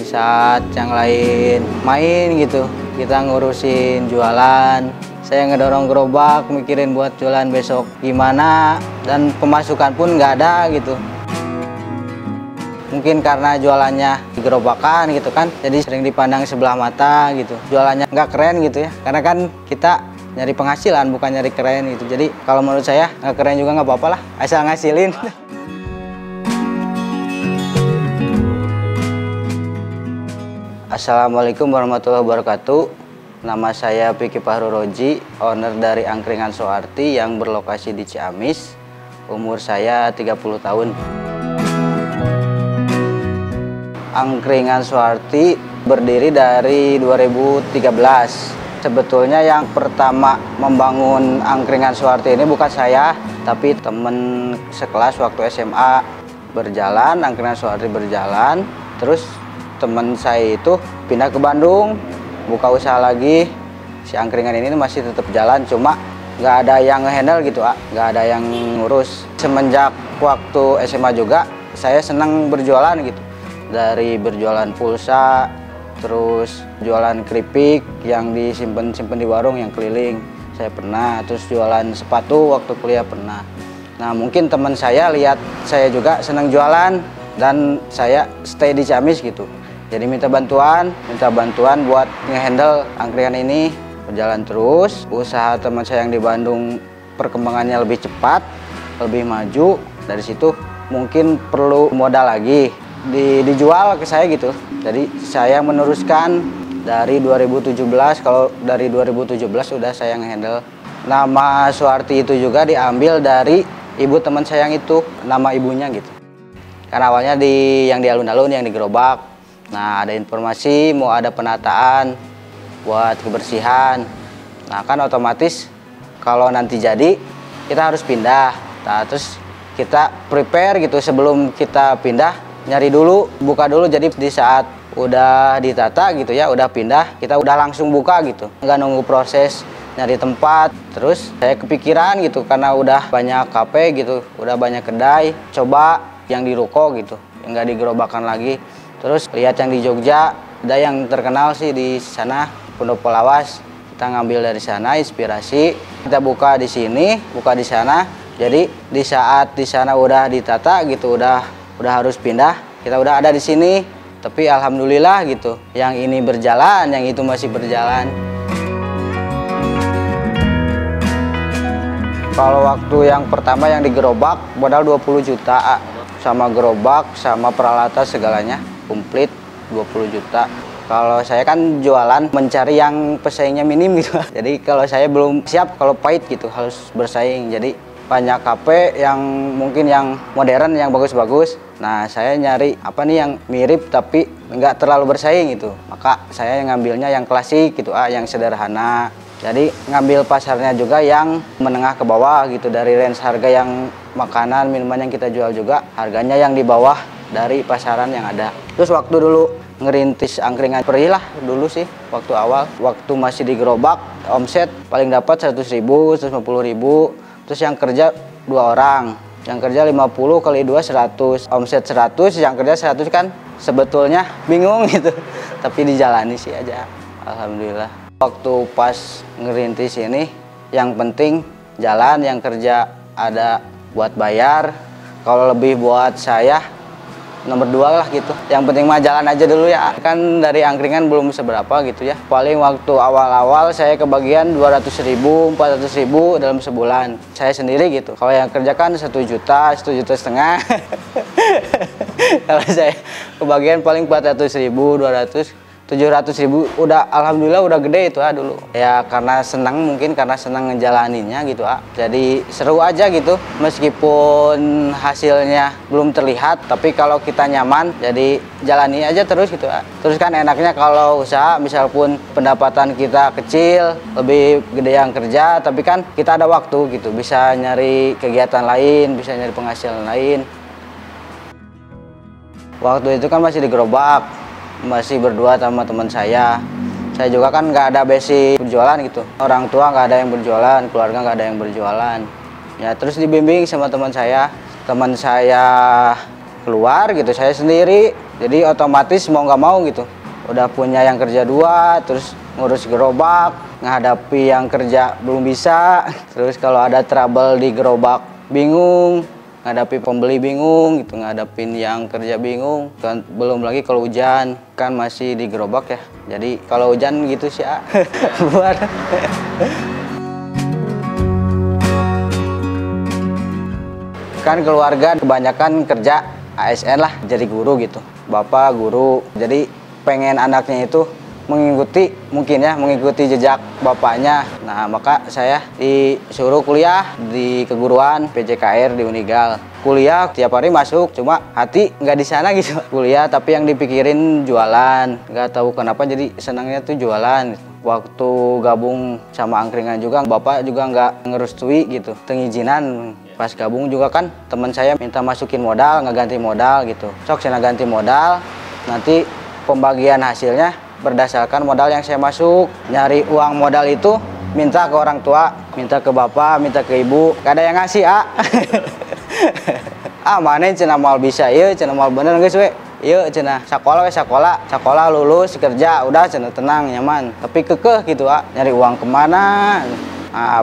saat yang lain main gitu, kita ngurusin jualan. Saya ngedorong gerobak, mikirin buat jualan besok gimana, dan pemasukan pun nggak ada gitu. Mungkin karena jualannya di gerobakan gitu kan, jadi sering dipandang sebelah mata gitu. Jualannya nggak keren gitu ya, karena kan kita nyari penghasilan bukan nyari keren gitu. Jadi kalau menurut saya nggak keren juga nggak apa-apa lah, asal ngasilin. Assalamualaikum warahmatullahi wabarakatuh. Nama saya Piki Fahruroji, owner dari Angkringan Soeharti yang berlokasi di Ciamis. Umur saya 30 tahun. Angkringan Soeharti berdiri dari 2013. Sebetulnya yang pertama membangun Angkringan Soeharti ini bukan saya, tapi temen sekelas waktu SMA berjalan, Angkringan Soeharti berjalan. Terus teman saya itu pindah ke Bandung, buka usaha lagi. Si angkringan ini masih tetap jalan, cuma nggak ada yang nge-handle gitu, nggak ada yang ngurus. Semenjak waktu SMA juga saya senang berjualan gitu. Dari berjualan pulsa, terus jualan keripik yang disimpan-simpan di warung yang keliling, saya pernah. Terus jualan sepatu waktu kuliah pernah. Nah mungkin teman saya lihat saya juga senang jualan dan saya stay di Ciamis gitu. Jadi minta bantuan buat nge-handle angkringan ini. Berjalan terus, usaha teman saya yang di Bandung perkembangannya lebih cepat, lebih maju. Dari situ mungkin perlu modal lagi, dijual ke saya gitu. Jadi saya meneruskan dari 2017, kalau dari 2017 udah saya nge-handle. Nama Soeharti itu juga diambil dari ibu teman saya yang itu, nama ibunya gitu. Karena awalnya yang di alun-alun, yang di gerobak. Nah ada informasi mau ada penataan buat kebersihan. Nah kan otomatis kalau nanti jadi kita harus pindah. Nah terus kita prepare gitu sebelum kita pindah. Nyari dulu, buka dulu, jadi di saat udah ditata gitu ya, udah pindah, kita udah langsung buka gitu. Nggak nunggu proses nyari tempat. Terus saya kepikiran gitu, karena udah banyak kafe gitu, udah banyak kedai, coba yang di ruko gitu, yang nggak digerobakan lagi. Terus lihat yang di Jogja, ada yang terkenal sih di sana, Pendopo Lawas. Kita ngambil dari sana inspirasi, kita buka di sini, buka di sana. Jadi di saat di sana udah ditata gitu, udah harus pindah, kita udah ada di sini. Tapi alhamdulillah gitu, yang ini berjalan, yang itu masih berjalan. Kalau waktu yang pertama yang digerobak modal 20 juta, sama gerobak, sama peralatan segalanya komplit 20 juta. Kalau saya kan jualan mencari yang pesaingnya minim gitu. Jadi kalau saya belum siap, kalau pahit gitu harus bersaing. Jadi banyak kafe yang mungkin yang modern, yang bagus-bagus. Nah saya nyari apa nih yang mirip tapi nggak terlalu bersaing gitu. Maka saya ngambilnya yang klasik gitu, yang sederhana. Jadi ngambil pasarnya juga yang menengah ke bawah gitu. Dari range harga yang makanan, minuman yang kita jual juga harganya yang di bawah dari pasaran yang ada. Terus waktu dulu ngerintis angkringan perih lah dulu sih, waktu awal. Waktu masih di gerobak, omset paling dapat 100.000, 150.000. Terus yang kerja 2 orang, yang kerja 50 kali 2 100, omset 100, yang kerja 100 kan sebetulnya bingung gitu. Tapi dijalani sih aja, alhamdulillah. Waktu pas ngerintis ini, yang penting jalan, yang kerja ada buat bayar. Kalau lebih buat saya nomor 2 lah gitu. Yang penting mah jalan aja dulu ya. Kan dari angkringan belum seberapa gitu ya. Paling waktu awal-awal saya kebagian 200.000, 400.000 dalam sebulan. Saya sendiri gitu. Kalau yang kerja kan 1 juta, 1,5 juta. Kalau saya kebagian paling 400.000, 200. 700.000 udah alhamdulillah udah gede itu dulu. Ya karena senang, mungkin karena senang ngejalaninnya gitu Jadi seru aja gitu. Meskipun hasilnya belum terlihat, tapi kalau kita nyaman jadi jalani aja terus gitu Terus kan enaknya kalau usaha, misal pun pendapatan kita kecil, lebih gede yang kerja, tapi kan kita ada waktu gitu, bisa nyari kegiatan lain, bisa nyari penghasilan lain. Waktu itu kan masih di gerobak, masih berdua sama teman saya. Saya juga kan nggak ada basic berjualan gitu. Orang tua nggak ada yang berjualan, keluarga nggak ada yang berjualan. Ya terus dibimbing sama teman saya. Teman saya keluar gitu, saya sendiri. Jadi otomatis mau nggak mau gitu. Udah punya yang kerja 2, terus ngurus gerobak, ngehadapi yang kerja belum bisa. Terus kalau ada trouble di gerobak bingung, ngadapi pembeli bingung gitu, ngadapin yang kerja bingung. Dan belum lagi kalau hujan, kan masih di gerobak ya. Jadi kalau hujan gitu sih buat kan keluarga kebanyakan kerja ASN lah, jadi guru gitu. Bapak guru, jadi pengen anaknya itu mengikuti jejak bapaknya. Nah, maka saya disuruh kuliah di keguruan PJKR di Unigal. Kuliah tiap hari masuk, cuma hati nggak di sana gitu. Kuliah tapi yang dipikirin jualan. Nggak tahu kenapa jadi senangnya tuh jualan. Waktu gabung sama angkringan juga, bapak juga nggak ngerestui gitu, pengizinan. Pas gabung juga kan teman saya minta masukin modal, nggak ganti modal gitu. Sok saya ganti modal, nanti pembagian hasilnya berdasarkan modal yang saya masuk. Nyari uang modal itu minta ke orang tua, minta ke bapak, minta ke ibu. Gak ada yang ngasih, mana cenah mal bisa, iya cenah mal bener guys we. Iya cenah sekolah lulus kerja udah cenah tenang nyaman. Tapi kekeh gitu nyari uang kemana?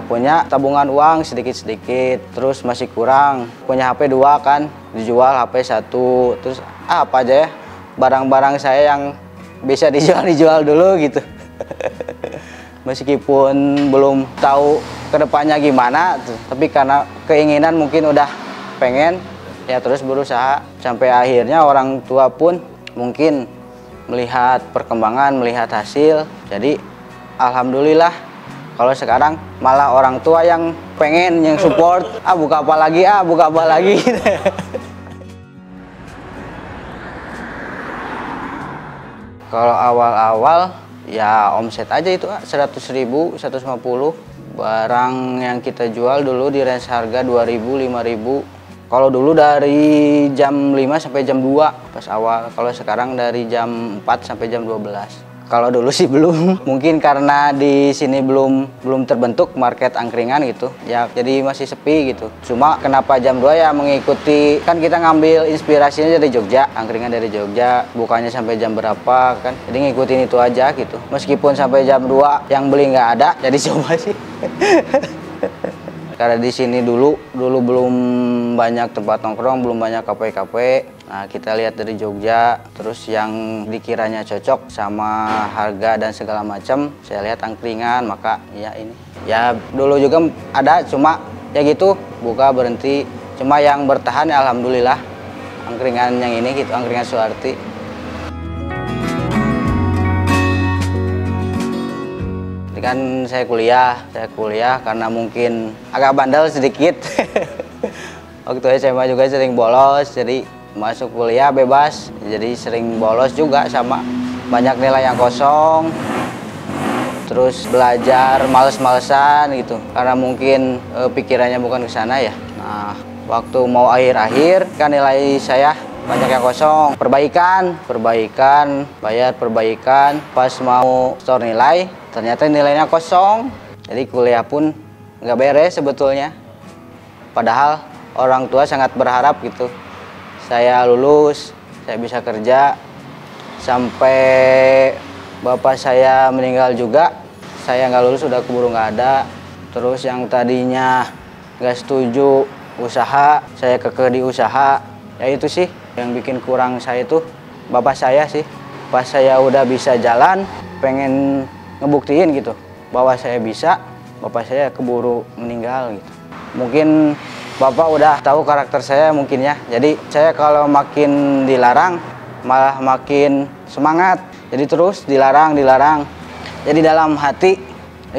Punya tabungan uang sedikit-sedikit, terus masih kurang. Punya HP 2 kan, dijual HP 1. Terus apa aja ya barang-barang saya yang bisa dijual dulu gitu. Meskipun belum tahu kedepannya gimana tuh, tapi karena keinginan mungkin udah pengen ya, terus berusaha sampai akhirnya orang tua pun mungkin melihat perkembangan, melihat hasil. Jadi alhamdulillah kalau sekarang malah orang tua yang pengen, yang support, buka apa lagi Kalau awal-awal ya omset aja itu 100.000, 150. Barang yang kita jual dulu di range harga 2.000, 5.000. Kalau dulu dari jam 5 sampai jam 2 pas awal. Kalau sekarang dari jam 4 sampai jam 12. Kalau dulu sih belum. Mungkin karena di sini belum terbentuk market angkringan gitu. Ya jadi masih sepi gitu. Cuma kenapa jam 2 ya mengikuti, kan kita ngambil inspirasinya dari Jogja, angkringan dari Jogja, bukannya sampai jam berapa kan. Jadi ngikutin itu aja gitu. Meskipun sampai jam 2 yang beli nggak ada, jadi coba sih. Karena di sini dulu belum banyak tempat nongkrong, belum banyak kafe-kafe. Nah, kita lihat dari Jogja, terus yang dikiranya cocok sama harga dan segala macam, saya lihat angkringan, maka ya ini. Ya dulu juga ada, cuma ya gitu, buka berhenti. Cuma yang bertahan ya alhamdulillah, angkringan yang ini gitu, angkringan Suharti. Kan saya kuliah karena mungkin agak bandel sedikit. Waktu SMA juga sering bolos, jadi masuk kuliah bebas, jadi sering bolos juga sama banyak nilai yang kosong. Terus belajar males-malesan gitu, karena mungkin pikirannya bukan ke sana ya. Nah, waktu mau akhir-akhir kan nilai saya banyak yang kosong. Bayar perbaikan, pas mau store nilai ternyata nilainya kosong. Jadi kuliah pun nggak beres sebetulnya. Padahal orang tua sangat berharap gitu saya lulus, saya bisa kerja. Sampai bapak saya meninggal juga, saya nggak lulus, udah keburu nggak ada. Terus yang tadinya nggak setuju usaha, saya kekeh di usaha. Ya itu sih yang bikin kurang saya itu bapak saya sih. Pas saya udah bisa jalan, pengen ngebuktiin gitu bahwa saya bisa, bapak saya keburu meninggal gitu. Mungkin bapak udah tahu karakter saya mungkin ya. Jadi saya kalau makin dilarang malah makin semangat. Jadi terus dilarang. Jadi dalam hati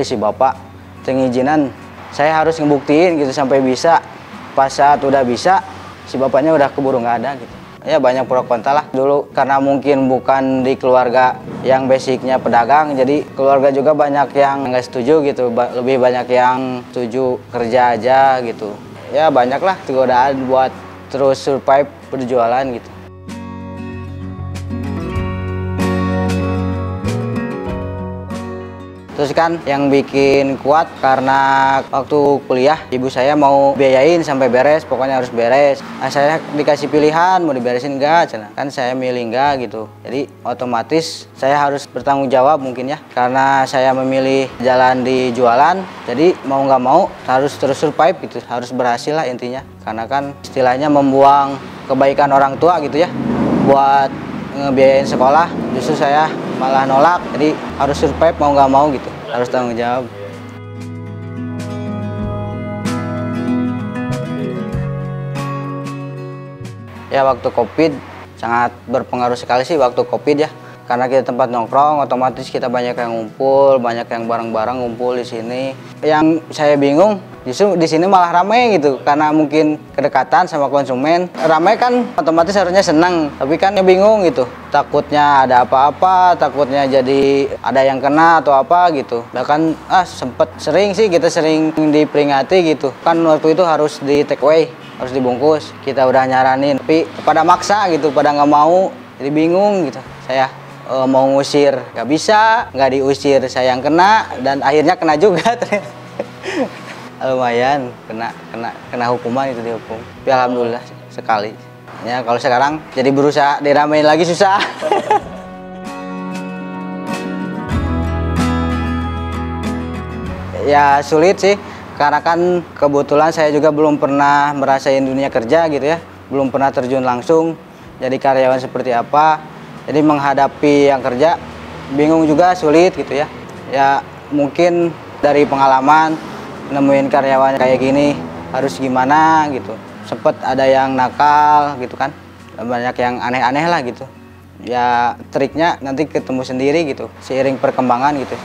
si bapak pengizinan, saya harus ngebuktiin gitu sampai bisa. Pas saat udah bisa, si bapaknya udah keburu nggak ada gitu. Ya banyak pro kontra lah dulu, karena mungkin bukan di keluarga yang basicnya pedagang, jadi keluarga juga banyak yang nggak setuju gitu, lebih banyak yang setuju kerja aja gitu. Ya banyak lah godaan buat terus survive berjualan gitu. Terus kan yang bikin kuat karena waktu kuliah ibu saya mau biayain sampai beres, pokoknya harus beres. Nah, saya dikasih pilihan mau diberesin enggak, kan saya milih enggak gitu. Jadi otomatis saya harus bertanggung jawab mungkin ya, karena saya memilih jalan di jualan. Jadi mau nggak mau harus terus survive gitu, harus berhasil lah intinya. Karena kan istilahnya membuang kebaikan orang tua gitu ya, buat ngebiayain sekolah, justru saya malah nolak. Jadi harus survive mau nggak mau gitu, harus tanggung jawab. Ya waktu COVID sangat berpengaruh sekali sih waktu COVID ya, karena kita tempat nongkrong, otomatis kita banyak yang ngumpul, banyak yang bareng-bareng ngumpul di sini. Yang saya bingung justru di sini malah ramai gitu, karena mungkin kedekatan sama konsumen. Ramai kan otomatis harusnya senang, tapi kan ya bingung gitu. Takutnya ada apa-apa, takutnya jadi ada yang kena atau apa gitu. Bahkan sering sih kita sering diperingati gitu. Kan waktu itu harus di take away, harus dibungkus. Kita udah nyaranin, tapi pada maksa gitu, pada nggak mau. Jadi bingung gitu. Saya mau ngusir nggak bisa, nggak diusir saya yang kena, dan akhirnya kena juga. Lumayan kena hukuman, itu dihukum. Tapi alhamdulillah sekali. Ya kalau sekarang jadi berusaha diramein lagi susah. Ya sulit sih, karena kan kebetulan saya juga belum pernah merasain dunia kerja gitu ya, belum pernah terjun langsung jadi karyawan seperti apa. Jadi menghadapi yang kerja bingung juga, sulit gitu ya. Ya mungkin dari pengalaman nemuin karyawan kayak gini harus gimana gitu. Sempet ada yang nakal gitu kan, banyak yang aneh-aneh lah gitu. Ya triknya nanti ketemu sendiri gitu, seiring perkembangan gitu.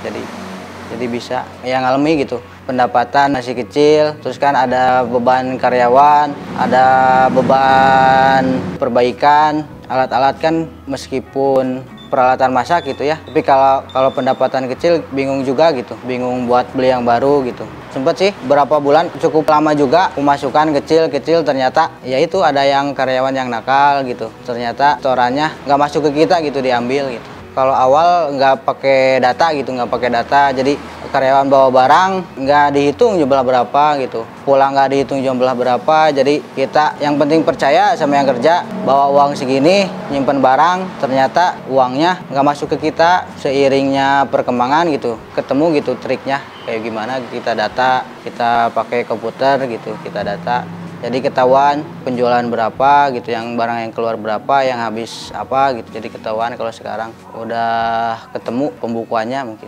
Jadi bisa yang ngalami gitu. Pendapatan masih kecil, terus kan ada beban karyawan, ada beban perbaikan alat-alat kan, meskipun peralatan masak gitu ya, tapi kalau pendapatan kecil bingung juga gitu, bingung buat beli yang baru gitu. Sempet sih berapa bulan, cukup lama juga, pemasukan kecil, ternyata ya itu ada yang karyawan yang nakal gitu, ternyata setorannya nggak masuk ke kita gitu, diambil gitu. Kalau awal nggak pakai data gitu, jadi karyawan bawa barang nggak dihitung jumlah berapa gitu, pulang nggak dihitung jumlah berapa. Jadi kita yang penting percaya sama yang kerja, bawa uang segini, nyimpen barang, ternyata uangnya nggak masuk ke kita. Seiringnya perkembangan gitu, ketemu gitu triknya kayak gimana kita data, kita pakai komputer gitu, kita data. Jadi ketahuan penjualan berapa gitu, yang barang yang keluar berapa, yang habis apa gitu. Jadi ketahuan. Kalau sekarang udah ketemu pembukuannya mungkin.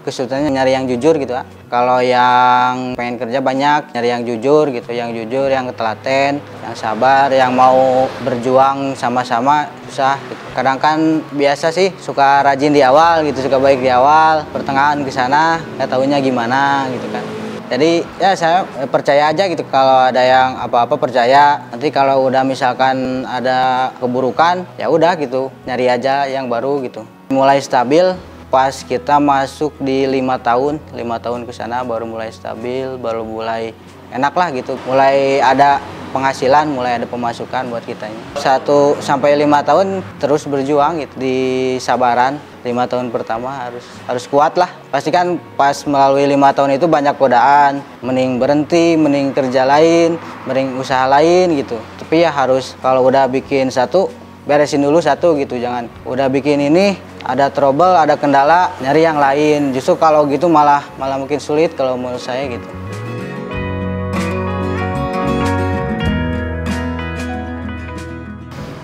Kesulitannya nyari yang jujur gitu ya. Kalau yang pengen kerja banyak, nyari yang jujur gitu, yang telaten, yang sabar, yang mau berjuang sama-sama susah gitu. Kadang kan biasa sih suka rajin di awal gitu, suka baik di awal, pertengahan ke sana nggak taunya gimana gitu kan. Jadi ya saya percaya aja gitu, kalau ada yang apa-apa percaya. Nanti kalau udah misalkan ada keburukan ya udah gitu, nyari aja yang baru gitu. Mulai stabil pas kita masuk di 5 tahun ke sana, baru mulai stabil, baru mulai enak lah gitu, mulai ada penghasilan, mulai ada pemasukan buat kitanya. 1 sampai 5 tahun terus berjuang gitu, di sabaran. 5 tahun pertama harus kuat lah. Pasti kan pas melalui 5 tahun itu banyak godaan, mending berhenti, mending kerja lain, mending usaha lain gitu. Tapi ya harus, kalau udah bikin satu, beresin dulu satu gitu, jangan udah bikin ini ada trouble, ada kendala, nyari yang lain. Justru kalau gitu malah mungkin sulit kalau menurut saya gitu.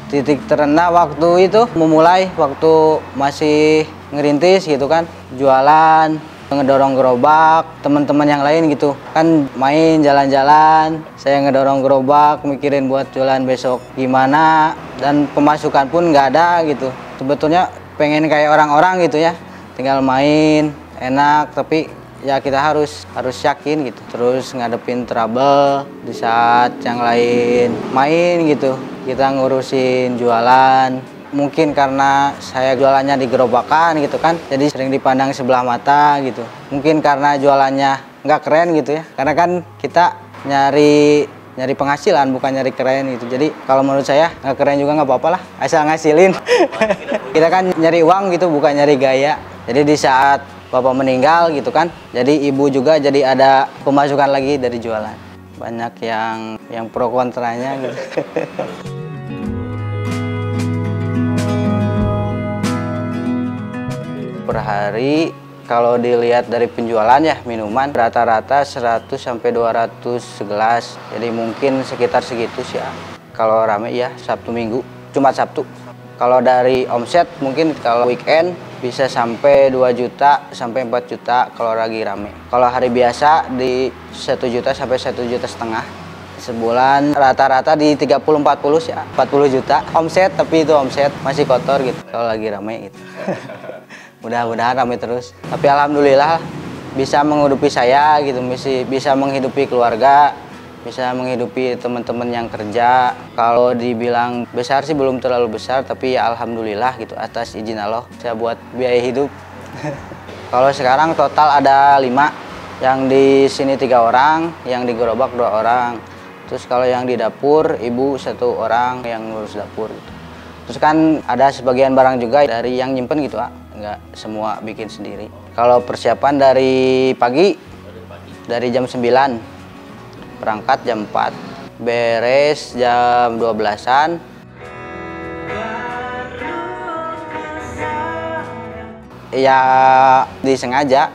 Titik terendah waktu itu memulai waktu masih ngerintis gitu kan, jualan, ngedorong gerobak, teman-teman yang lain gitu kan main jalan-jalan, saya ngedorong gerobak mikirin buat jualan besok gimana, dan pemasukan pun nggak ada gitu. Sebetulnya pengen kayak orang-orang gitu ya, tinggal main enak, tapi ya kita harus yakin gitu, terus ngadepin trouble di saat yang lain main gitu. Kita ngurusin jualan, mungkin karena saya jualannya di gerobakan gitu kan, jadi sering dipandang sebelah mata gitu. Mungkin karena jualannya nggak keren gitu ya, karena kan kita nyari nyari penghasilan, bukan nyari keren gitu. Jadi kalau menurut saya nggak keren juga nggak apa-apa lah, asal ngasilin. Kita kan nyari uang gitu, bukan nyari gaya. Jadi di saat bapak meninggal gitu kan, jadi ibu juga jadi ada pemasukan lagi dari jualan. Banyak yang pro kontranya gitu. Per hari kalau dilihat dari penjualan ya minuman rata-rata 100 sampai 200 gelas. Jadi mungkin sekitar segitu sih ya. Kalau rame ya Sabtu Minggu, Jumat Sabtu. Kalau dari omset mungkin kalau weekend bisa sampai 2 juta sampai 4 juta kalau lagi rame. Kalau hari biasa di 1 juta sampai 1,5 juta. Sebulan rata-rata di 30-40 sih ya, 40 juta omset, tapi itu omset masih kotor gitu kalau lagi rame gitu. Mudah-mudahan ramai terus. Tapi alhamdulillah bisa menghidupi saya gitu, bisa menghidupi keluarga, bisa menghidupi teman-teman yang kerja. Kalau dibilang besar sih belum terlalu besar, tapi ya alhamdulillah gitu atas izin Allah saya buat biaya hidup. Kalau sekarang total ada 5, yang di sini 3 orang, yang di gerobak 2 orang. Terus kalau yang di dapur ibu 1 orang yang ngurus dapur gitu. Terus kan ada sebagian barang juga dari yang nyimpen gitu, nggak semua bikin sendiri. Kalau persiapan dari pagi, dari jam 9, berangkat jam 4, beres jam 12-an. Ya disengaja,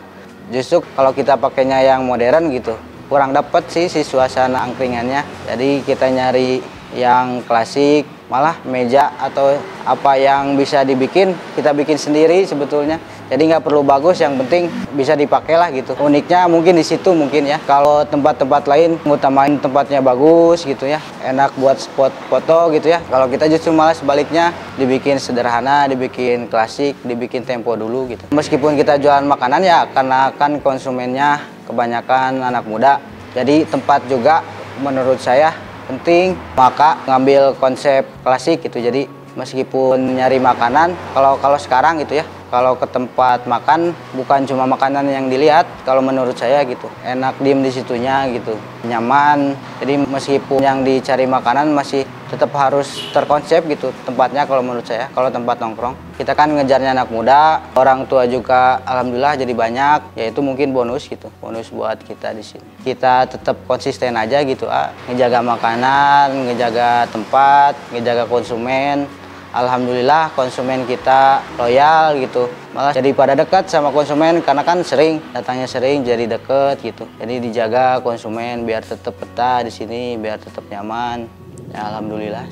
justru kalau kita pakainya yang modern gitu, kurang dapet sih si suasana angkringannya. Jadi kita nyari yang klasik, malah meja atau apa yang bisa dibikin kita bikin sendiri sebetulnya. Jadi nggak perlu bagus, yang penting bisa dipakai lah gitu. Uniknya mungkin di situ mungkin ya. Kalau tempat-tempat lain ngutamain tempatnya bagus gitu ya, enak buat spot foto gitu ya. Kalau kita justru malah sebaliknya, dibikin sederhana, dibikin klasik, dibikin tempo dulu gitu. Meskipun kita jualan makanan ya, karena kan konsumennya kebanyakan anak muda. Jadi tempat juga menurut saya penting, maka ngambil konsep klasik gitu. Jadi meskipun nyari makanan, kalau sekarang gitu ya, kalau ke tempat makan bukan cuma makanan yang dilihat, kalau menurut saya gitu, enak diem di situnya gitu, nyaman. Jadi meskipun yang dicari makanan masih tetap harus terkonsep gitu tempatnya. Kalau menurut saya, kalau tempat nongkrong kita kan ngejarnya anak muda, orang tua juga alhamdulillah jadi banyak, yaitu mungkin bonus gitu, bonus buat kita di sini. Kita tetap konsisten aja gitu, ngejaga makanan, ngejaga tempat, ngejaga konsumen. Alhamdulillah konsumen kita loyal gitu, malah jadi pada dekat sama konsumen karena kan sering datangnya, sering jadi deket gitu. Jadi dijaga konsumen biar tetap betah di sini, biar tetap nyaman. Ya, alhamdulillah.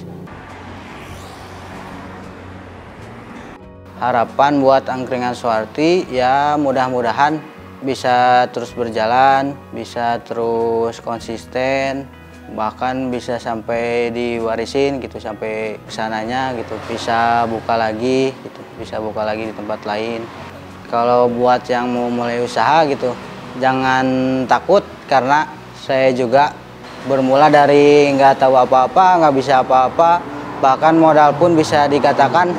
Harapan buat angkringan Suharti ya mudah-mudahan bisa terus berjalan, bisa terus konsisten, bahkan bisa sampai diwarisin gitu, sampai kesananya gitu, bisa buka lagi gitu, bisa buka lagi di tempat lain. Kalau buat yang mau mulai usaha gitu, jangan takut, karena saya juga bermula dari nggak tahu apa-apa, nggak bisa apa-apa, bahkan modal pun bisa dikatakan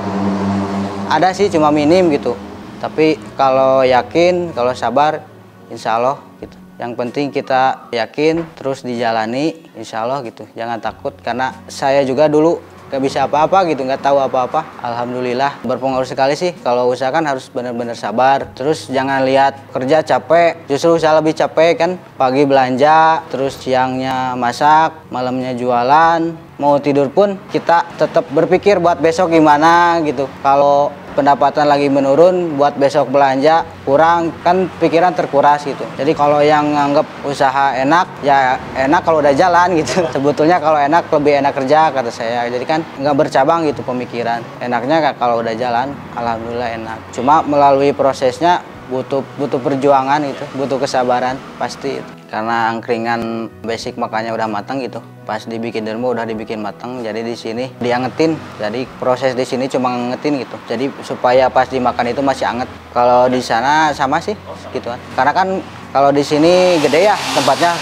ada sih cuma minim gitu. Tapi kalau yakin, kalau sabar, insya Allah gitu. Yang penting kita yakin, terus dijalani, insya Allah gitu. Jangan takut, karena saya juga dulu gak bisa apa-apa gitu, nggak tahu apa-apa. Alhamdulillah berpengaruh sekali sih. Kalau usaha kan harus benar-benar sabar. Terus jangan lihat kerja capek, justru usaha lebih capek kan. Pagi belanja, terus siangnya masak, malamnya jualan. Mau tidur pun kita tetap berpikir buat besok gimana gitu. Kalau pendapatan lagi menurun, buat besok belanja kurang, kan pikiran terkuras gitu. Jadi kalau yang nganggap usaha enak, ya enak kalau udah jalan gitu. Sebetulnya kalau enak lebih enak kerja kata saya. Jadi kan nggak bercabang gitu pemikiran. Enaknya kalau udah jalan, alhamdulillah enak. Cuma melalui prosesnya butuh perjuangan gitu, butuh kesabaran pasti. Karena angkringan basic makanya udah matang gitu. Pas dibikin di rumah udah dibikin matang, jadi di sini diangetin. Jadi proses di sini cuma ngetin gitu. Jadi supaya pas dimakan itu masih anget. Kalau di sana sama sih gitu kan. Karena kan kalau di sini gede ya tempatnya,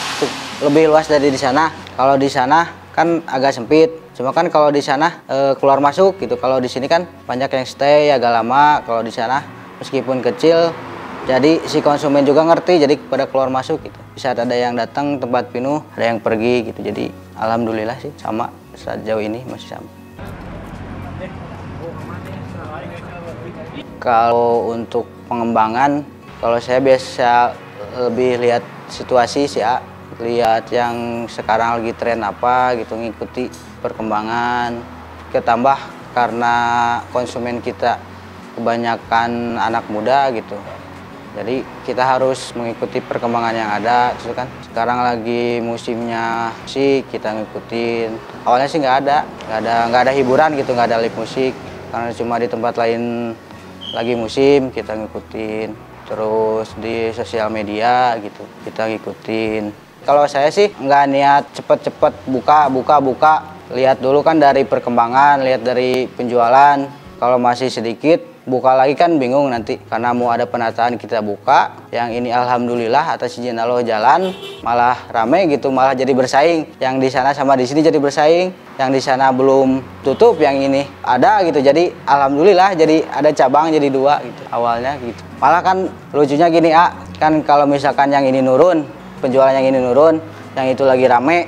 lebih luas dari di sana. Kalau di sana kan agak sempit. Cuma kan kalau di sana keluar masuk gitu. Kalau di sini kan banyak yang stay agak lama. Kalau di sana meskipun kecil Jadi si konsumen juga ngerti, jadi pada keluar masuk gitu. Bisa ada yang datang tempat penuh, ada yang pergi gitu. Jadi alhamdulillah sih sama sejauh ini masih sama. Kalau untuk pengembangan, kalau saya biasa lebih lihat situasi sih ya, lihat yang sekarang lagi tren apa gitu, ngikuti perkembangan. Ketambah karena konsumen kita kebanyakan anak muda gitu. Jadi kita harus mengikuti perkembangan yang ada, terus kan sekarang lagi musimnya musik, kita ngikutin. Awalnya sih nggak ada hiburan gitu, nggak ada live musik, karena cuma di tempat lain lagi musim kita ngikutin. Terus di sosial media gitu kita ngikutin. Kalau saya sih nggak niat cepet-cepet buka, lihat dulu kan dari perkembangan, lihat dari penjualan. Kalau masih sedikit, buka lagi kan bingung nanti, karena mau ada penataan kita buka. Yang ini alhamdulillah atas izin Allah jalan, malah rame gitu, malah jadi bersaing. Yang di sana sama di sini jadi bersaing. Yang di sana belum tutup, yang ini ada gitu. Jadi alhamdulillah jadi ada cabang jadi 2 gitu awalnya gitu. Malah kan lucunya gini kan kalau misalkan yang ini nurun, penjualan yang ini nurun, yang itu lagi rame,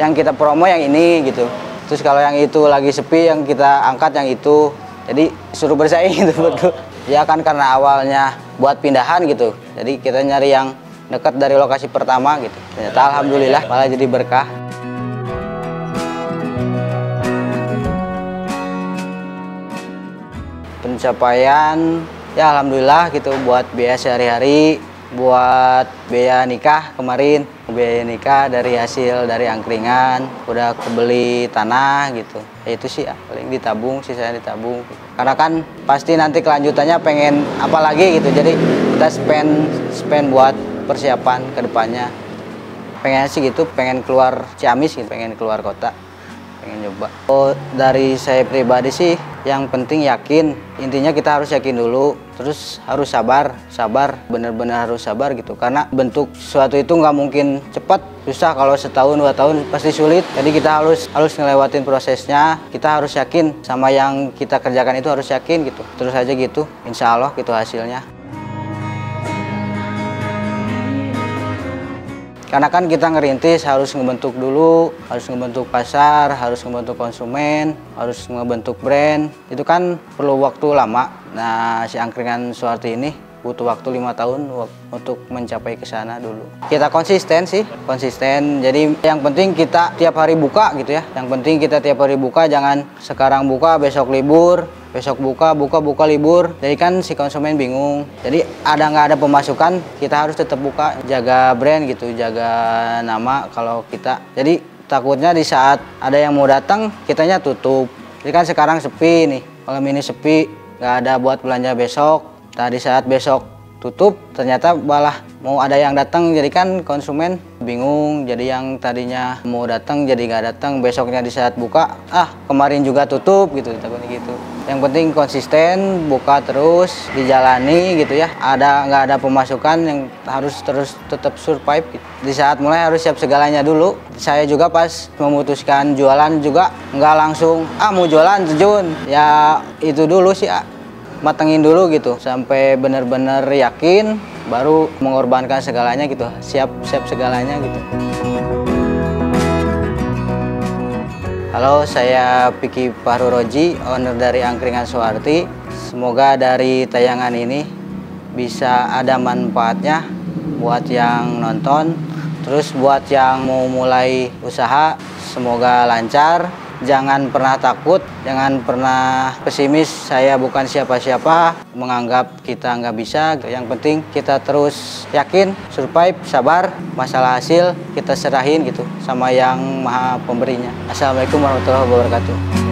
yang kita promo yang ini gitu. Terus kalau yang itu lagi sepi, yang kita angkat yang itu. Jadi suruh bersaing gitu betul. Ya kan karena awalnya buat pindahan gitu. Jadi kita nyari yang dekat dari lokasi pertama gitu. Ternyata alhamdulillah malah jadi berkah. Pencapaian ya alhamdulillah gitu, buat biaya sehari-hari, buat biaya nikah kemarin, biaya nikah dari hasil dari angkringan, udah kebeli tanah gitu. Ya itu sih paling ditabung, sisanya ditabung. Karena kan pasti nanti kelanjutannya pengen apa lagi gitu. Jadi kita spend buat persiapan ke depannya. Pengen sih gitu, pengen keluar Ciamis gitu, pengen keluar kota, pengen nyoba. Dari saya pribadi sih yang penting yakin. Intinya kita harus yakin dulu, terus harus sabar, bener-bener harus sabar gitu. Karena bentuk sesuatu itu nggak mungkin cepat, susah. Kalau setahun 2 tahun pasti sulit. Jadi kita harus ngelewatin prosesnya. Kita harus yakin sama yang kita kerjakan itu, harus yakin gitu. Terus aja gitu, insya Allah gitu hasilnya. Karena kan kita ngerintis harus ngebentuk dulu, harus ngebentuk pasar, harus ngebentuk konsumen, harus ngebentuk brand. Itu kan perlu waktu lama. Nah, si angkringan Suharti ini butuh waktu 5 tahun untuk mencapai ke sana dulu. Kita konsisten sih, konsisten. Jadi yang penting kita tiap hari buka gitu ya. Yang penting kita tiap hari buka, jangan sekarang buka, besok libur. Besok buka libur, jadi kan si konsumen bingung. Jadi nggak ada pemasukan, kita harus tetap buka, jaga brand gitu, jaga nama kalau kita. Jadi takutnya di saat ada yang mau datang, kitanya tutup. Jadi kan sekarang sepi nih, malam ini sepi, nggak ada buat belanja besok. Tadi saat besok tutup, ternyata malah mau ada yang datang, jadi kan konsumen bingung. Jadi yang tadinya mau datang jadi nggak datang, besoknya di saat buka, kemarin juga tutup gitu, takutnya gitu. Yang penting konsisten, buka terus, dijalani gitu ya. Nggak ada pemasukan, yang harus terus tetap survive gitu. Di saat mulai harus siap segalanya dulu. Saya juga pas memutuskan jualan juga nggak langsung mau jualan terjun. Ya itu dulu sih matengin dulu gitu sampai benar-benar yakin, baru mengorbankan segalanya gitu, siap segalanya gitu. Halo, saya Piki Fahruroji, owner dari Angkringan Suharti. Semoga dari tayangan ini bisa ada manfaatnya buat yang nonton, terus buat yang mau mulai usaha, semoga lancar. Jangan pernah takut, jangan pernah pesimis. Saya bukan siapa-siapa, menganggap kita nggak bisa. Yang penting kita terus yakin, survive, sabar. Masalah hasil kita serahin gitu sama yang maha pemberinya. Assalamualaikum warahmatullahi wabarakatuh.